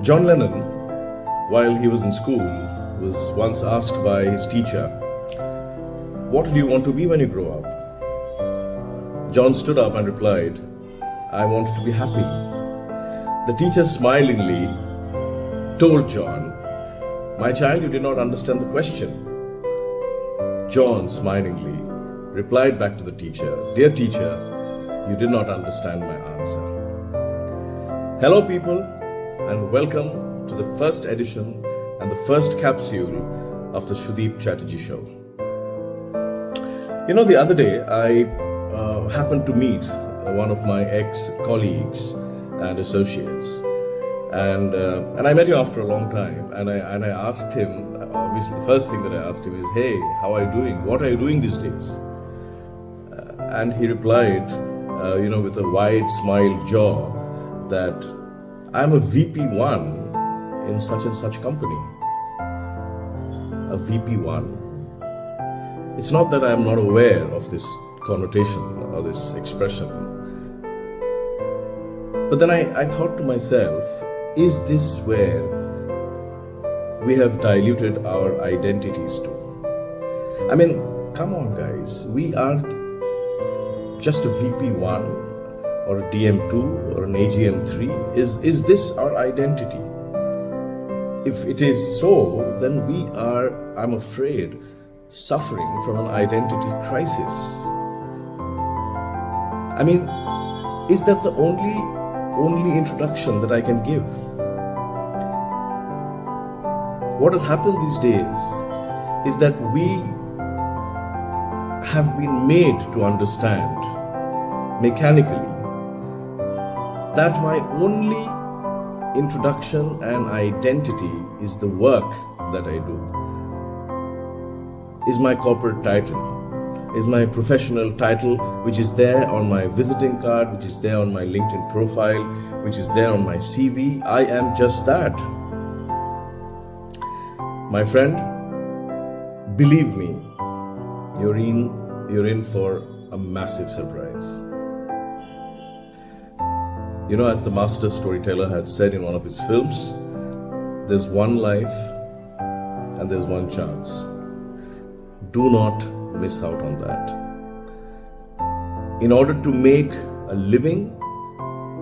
John Lennon, while he was in school, was once asked by his teacher, "What do you want to be when you grow up?" John stood up and replied, "I want to be happy." The teacher smilingly told John, "My child, you did not understand the question." John smilingly replied back to the teacher, "Dear teacher, you did not understand my answer." Hello people, and welcome to the first edition and the first capsule of the Shudip Chatterjee Show. The other day I happened to meet one of my ex-colleagues and associates, and I met him after a long time, and I asked him, obviously the first thing that I asked him is, "Hey, how are you doing? What are you doing these days?" And he replied, with a wide smiled jaw, that I'm a VP1 in such and such company. A VP1. It's not that I'm not aware of this connotation or this expression. But then I thought to myself, is this where we have diluted our identities to? I mean, come on guys, we are just a VP1 or a DM2 or an AGM3. Is this our identity? If it is so, then we are, I'm afraid, suffering from an identity crisis. I mean, is that the only introduction that I can give? What has happened these days is that we have been made to understand mechanically that my only introduction and identity is the work that I do, is my corporate title, is my professional title, which is there on my visiting card, which is there on my LinkedIn profile, which is there on my CV. I am just that. My friend, believe me, you're in for a massive surprise. As the master storyteller had said in one of his films, there's one life and there's one chance. Do not miss out on that. In order to make a living,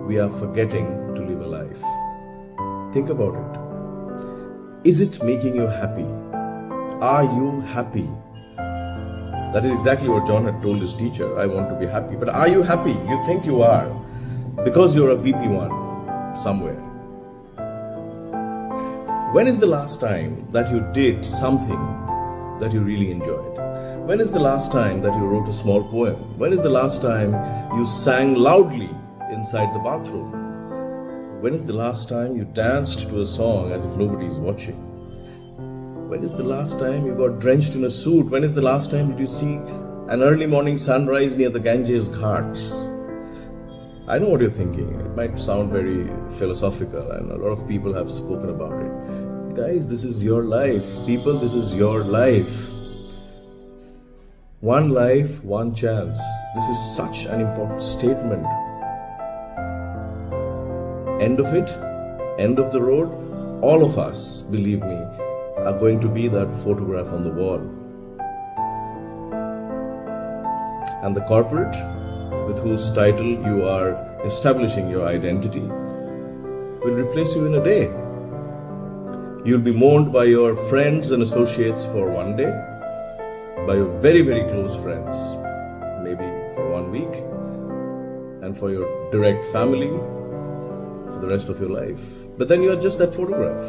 we are forgetting to live a life. Think about it. Is it making you happy? Are you happy? That is exactly what John had told his teacher. I want to be happy. But are you happy? You think you are, because you're a VP1 somewhere. When is the last time that you did something that you really enjoyed? When is the last time that you wrote a small poem? When is the last time you sang loudly inside the bathroom? When is the last time you danced to a song as if nobody is watching? When is the last time you got drenched in a suit? When is the last time did you see an early morning sunrise near the Ganges Ghats? I know what you're thinking. It might sound very philosophical, and a lot of people have spoken about it. Guys, this is your life. People, this is your life. One life, one chance. This is such an important statement. End of it, end of the road. All of us, believe me, are going to be that photograph on the wall. And the corporate with whose title you are establishing your identity will replace you in a day. You'll be mourned by your friends and associates for one day, by your very, very close friends, maybe for 1 week, and for your direct family for the rest of your life. But then you are just that photograph.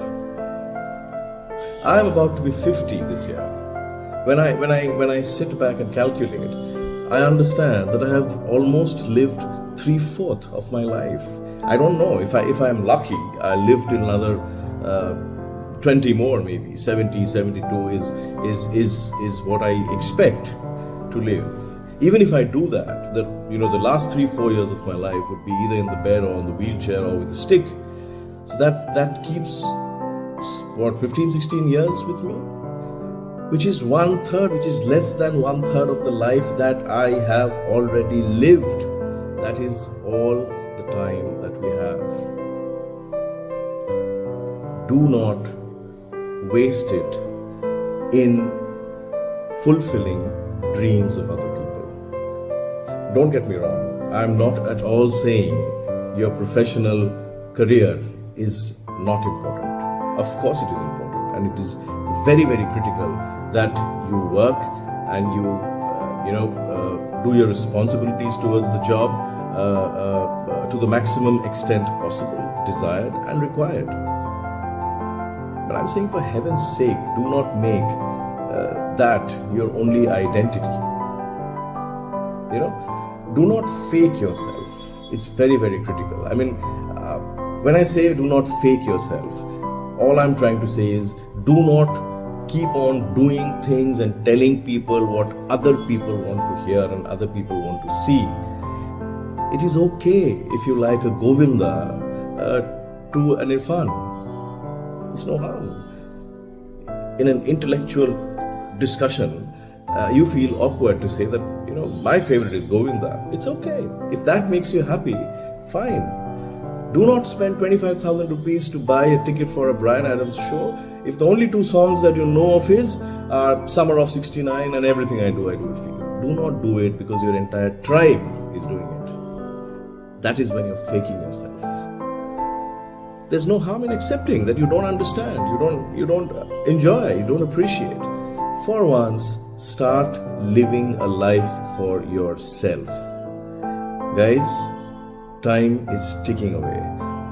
I am about to be 50 this year. When I sit back and calculate, I understand that I have almost lived 3/4 of my life. I don't know if I am lucky. I lived in another 20 more, maybe 70, 72 is what I expect to live. Even if I do that, the last 3-4 years of my life would be either in the bed or on the wheelchair or with a stick. So that keeps 15-16 years with me, which is 1/3, which is less than 1/3 of the life that I have already lived. That is all the time that we have. do not waste it in fulfilling dreams of other people. Don't get me wrong, I'm not at all saying your professional career is not important. Of course it is important, and it is very, very critical that you work and you do your responsibilities towards the job to the maximum extent possible, desired and required. But I'm saying, for heaven's sake, do not make that your only identity. Do not fake yourself. It's very, very critical. I mean, when I say do not fake yourself, all I'm trying to say is do not keep on doing things and telling people what other people want to hear and other people want to see. It is okay if you like a Govinda to an Irfan. There's no harm. In an intellectual discussion, you feel awkward to say that, my favorite is Govinda. It's okay. If that makes you happy, fine. Do not spend 25,000 rupees to buy a ticket for a Bryan Adams show if the only two songs that you know of his are Summer of 69 and Everything I Do It For You. Do not do it because your entire tribe is doing it. That is when you're faking yourself. There's no harm in accepting that you don't understand, you don't enjoy, you don't appreciate. For once, start living a life for yourself. Guys, time is ticking away.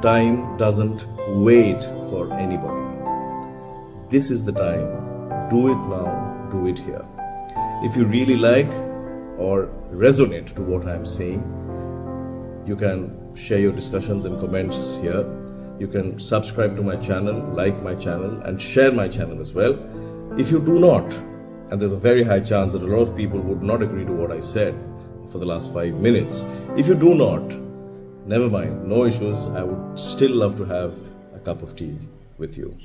Time doesn't wait for anybody. This is the time. Do it now, do it here. If you really like or resonate to what I'm saying, you can share your discussions and comments here. You can subscribe to my channel, like my channel, and share my channel as well. If you do not, and there's a very high chance that a lot of people would not agree to what I said for the last 5 minutes. If you do not, never mind, no issues. I would still love to have a cup of tea with you.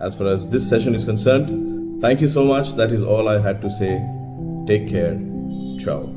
As far as this session is concerned, thank you so much. That is all I had to say. Take care. Ciao.